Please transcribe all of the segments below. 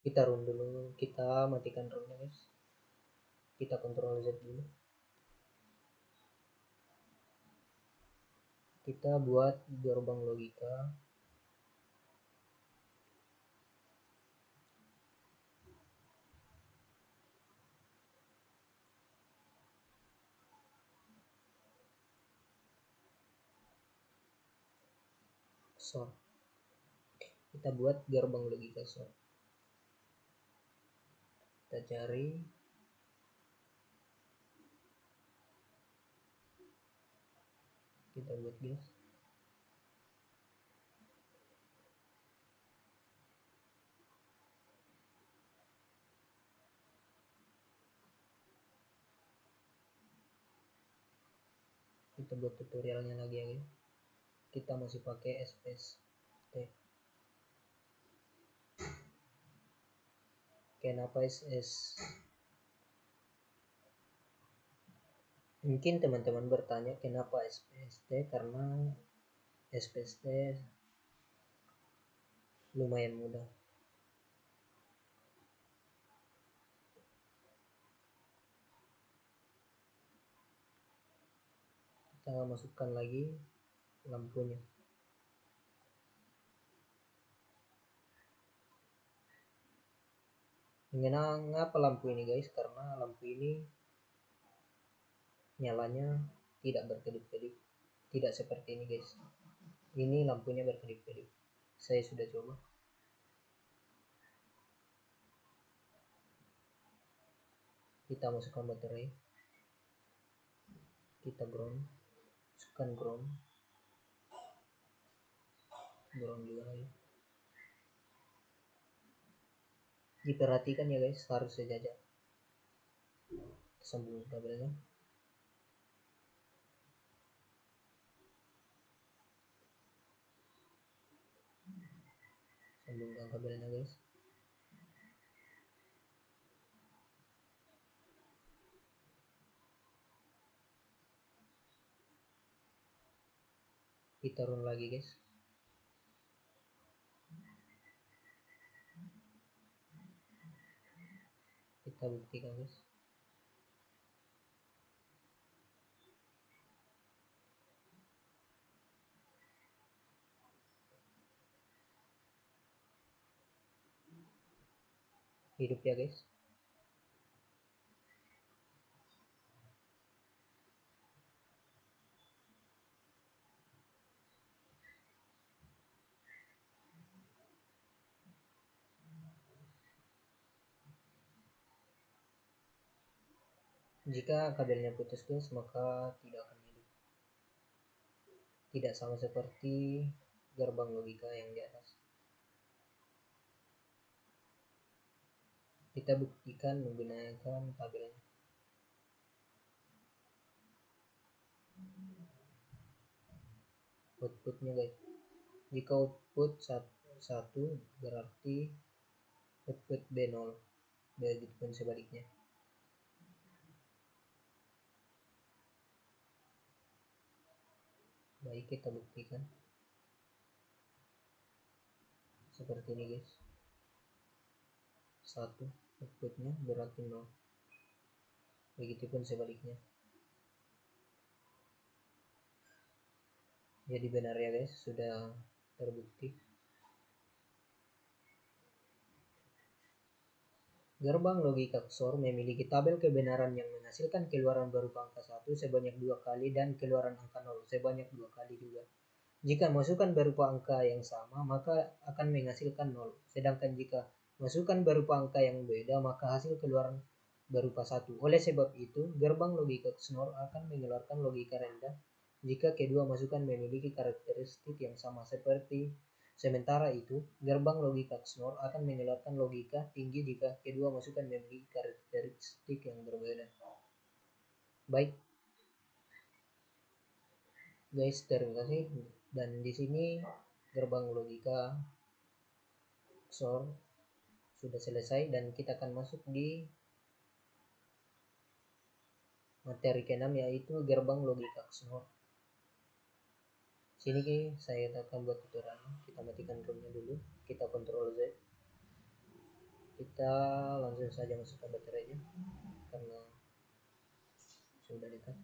Kita run dulu, kita matikan runnya guys, kita kontrol Z dulu, kita buat gerbang logika. So kita buat gerbang logika. So kita cari, kita buat guys, kita buat tutorialnya lagi ya guys. Kita masih pakai SPS T. Kenapa SS? Mungkin teman-teman bertanya kenapa SPST, karena SPST lumayan mudah. Kita masukkan lagi lampunya. Mengapa lampu ini guys? Karena lampu ini nyalanya tidak berkedip-kedip, tidak seperti ini guys. Ini lampunya berkedip-kedip. Saya sudah coba. Kita masukkan baterai, kita ground, masukkan ground juga lagi. Diperhatikan ya guys, harus sejajar. Sambung kabelnya. Sambungkan kabelnya guys. Kita run lagi guys. Kita buktikan guys. Hidup ya guys. Jika kabelnya putus guys, maka tidak akan hidup. Tidak sama seperti gerbang logika yang di atas. Kita buktikan menggunakan kabelnya. Outputnya guys. Jika output 1 berarti output B0. Begitupun sebaliknya. Baik, kita buktikan. Seperti ini guys. 1 outputnya berarti 0. Begitupun sebaliknya. Jadi benar ya guys, sudah terbukti. Gerbang logika XOR memiliki tabel kebenaran yang menghasilkan keluaran berupa angka 1 sebanyak 2 kali dan keluaran angka 0 sebanyak 2 kali juga. Jika masukan berupa angka yang sama, maka akan menghasilkan 0. Sedangkan jika masukan berupa angka yang beda, maka hasil keluaran berupa 1. Oleh sebab itu, gerbang logika XOR akan mengeluarkan logika rendah jika kedua masukan memiliki karakteristik yang sama seperti. Sementara itu, gerbang logika XOR akan mengeluarkan logika tinggi jika kedua masukan memiliki karakteristik yang berbeda. Baik, guys, terima kasih. Dan di sini gerbang logika XOR sudah selesai dan kita akan masuk di materi ke-6 yaitu gerbang logika XOR. Sini saya akan buat tutorial. Kita matikan roomnya dulu, kita kontrol Z, Kita langsung saja masukkan baterainya karena sudah dekat.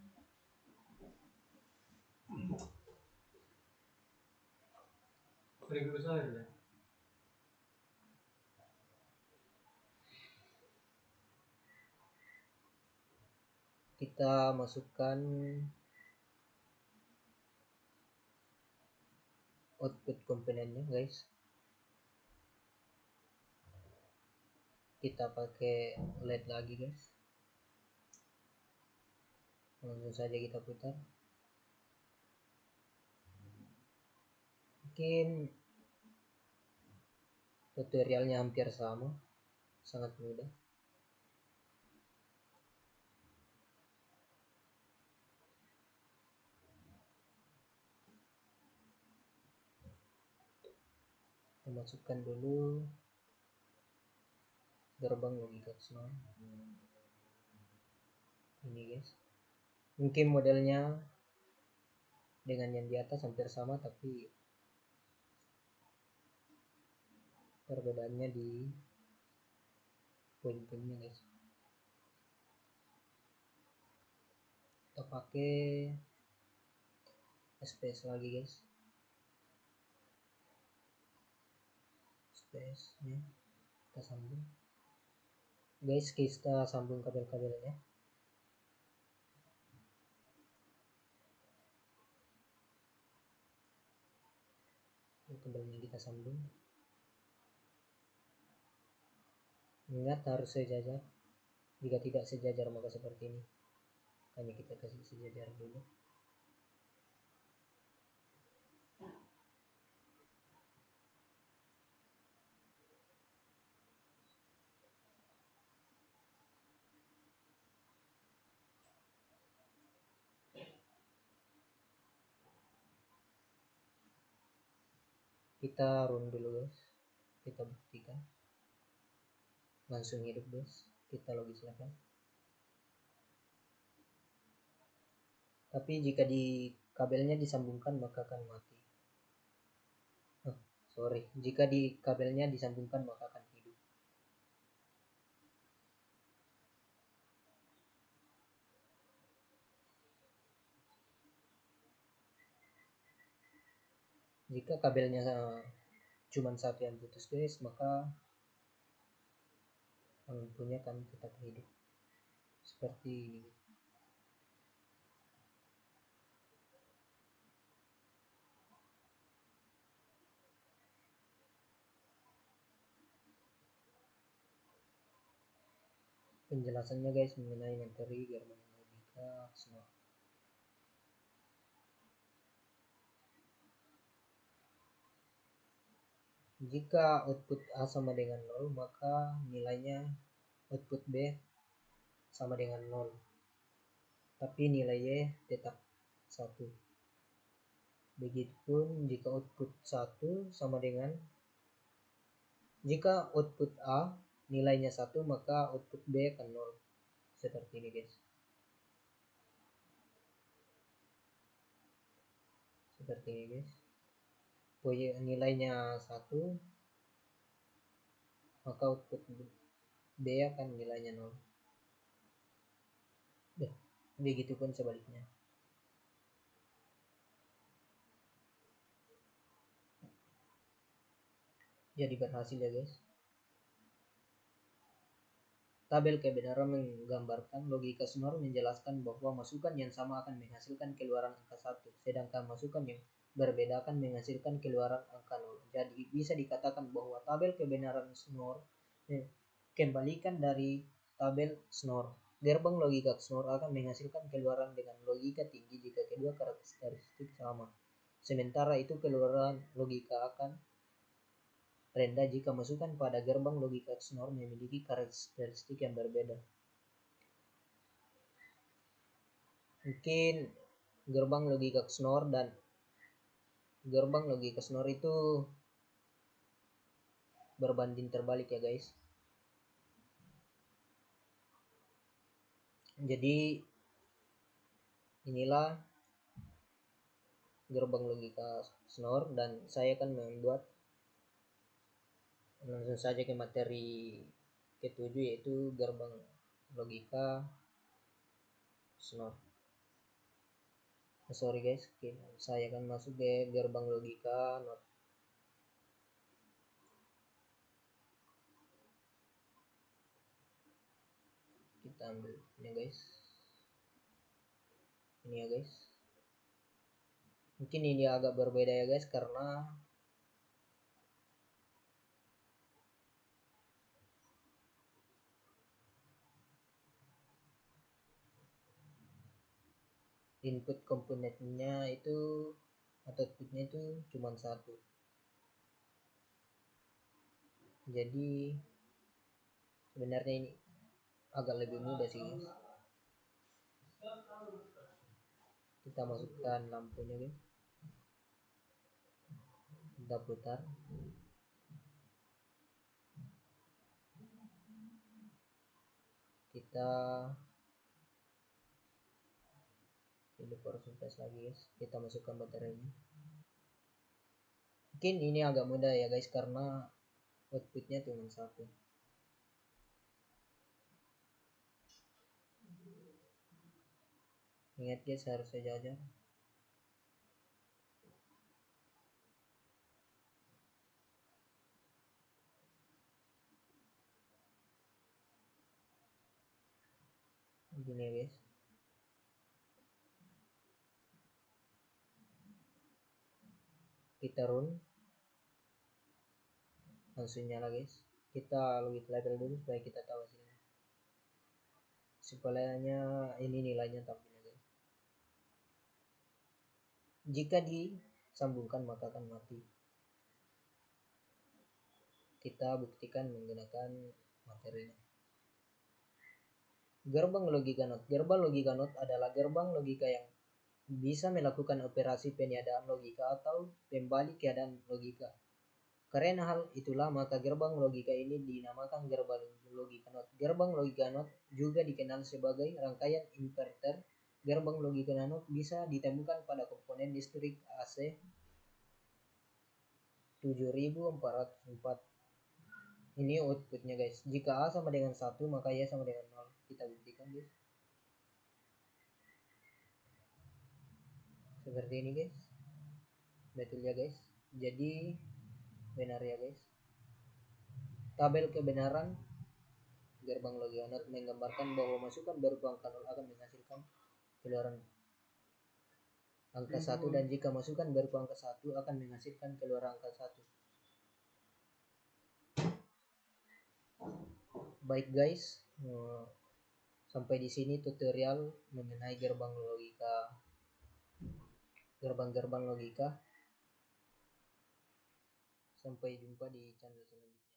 Kita masukkan output komponennya guys. Kita pakai LED lagi guys. Langsung saja kita putar. Mungkin tutorialnya hampir sama, sangat mudah. Kita masukkan dulu gerbang logika XNOR ini guys. Mungkin modelnya dengan yang di atas hampir sama, tapi perbedaannya di poin-poinnya guys. Kita pakai SPS lagi guys. SPS nya kita sambung guys. Kita sambung kabel-kabelnya. Kabelnya kita sambung. Ingat harus sejajar. Jika tidak sejajar maka seperti ini. Hanya kita kasih sejajar dulu. Kita run dulu guys. Kita buktikan langsung hidup guys. Kita login silakan. Tapi jika di kabelnya disambungkan maka akan mati. Jika di kabelnya disambungkan maka akan hidup. Jika kabelnya cuma satu yang putus guys, maka lampunya akan tetap hidup seperti ini. Penjelasannya guys mengenai materi gerbang logika XNOR. Jika output A sama dengan 0 maka nilainya output B sama dengan 0, tapi nilai Y tetap 1. Begitupun jika output 1 sama dengan, jika output A nilainya 1 maka output B akan 0. Seperti ini guys. Seperti ini guys. Nilainya 1 maka output B akan nilainya 0. Begitupun sebaliknya. Jadi berhasil ya guys. Tabel kebenaran menggambarkan logika XNOR menjelaskan bahwa masukan yang sama akan menghasilkan keluaran angka 1, sedangkan masukan yang berbeda akan menghasilkan keluaran angka 0. Jadi bisa dikatakan bahwa tabel kebenaran XNOR kembalikan dari tabel XNOR. Gerbang logika XNOR akan menghasilkan keluaran dengan logika tinggi jika kedua karakteristik sama. Sementara itu keluaran logika akan rendah jika masukan pada gerbang logika XNOR memiliki karakteristik yang berbeda. Mungkin gerbang logika XNOR dan gerbang logika XNOR itu berbanding terbalik ya guys. Jadi inilah gerbang logika XNOR dan saya akan membuat, langsung saja ke materi ketujuh yaitu gerbang logika SNOT. Sorry guys, saya akan masuk ke gerbang logika NOT. Kita ambil ini guys, ini ya guys. Mungkin ini agak berbeda ya guys, karena input komponennya itu atau outputnya itu cuma satu. Jadi sebenarnya ini agak lebih mudah sih guys. Kita masukkan lampunya guys, kita putar. Kita pilih power supply lagi guys, kita masukkan baterainya. Mungkin ini agak mudah ya guys, karena outputnya cuma satu. Ingat guys, harus sejajar. Gini ya guys. Kita run, langsung nyala guys. Kita logit level dulu supaya kita tahu hasilnya. Supaya ini nilainya tampilnya guys. Jika disambungkan maka akan mati. Kita buktikan menggunakan materinya. Gerbang logika NOT. Gerbang logika NOT adalah gerbang logika yang bisa melakukan operasi peniadaan logika atau kembali keadaan logika. Karena hal itulah maka gerbang logika ini dinamakan gerbang logika NOT. Gerbang logika NOT juga dikenal sebagai rangkaian inverter. Gerbang logika NOT bisa ditemukan pada komponen listrik AC 7404. Ini outputnya guys. Jika A sama dengan 1 maka Y sama dengan 0. Kita buktikan guys. Seperti ini guys. Betul ya guys. Jadi benar ya guys. Tabel kebenaran gerbang logika NOT menggambarkan bahwa masukan berupa angka 0 akan menghasilkan keluaran angka 1, dan jika masukan berupa angka 1 akan menghasilkan keluaran angka 1. Baik guys, sampai di sini tutorial mengenai gerbang logika. Sampai jumpa di channel selanjutnya.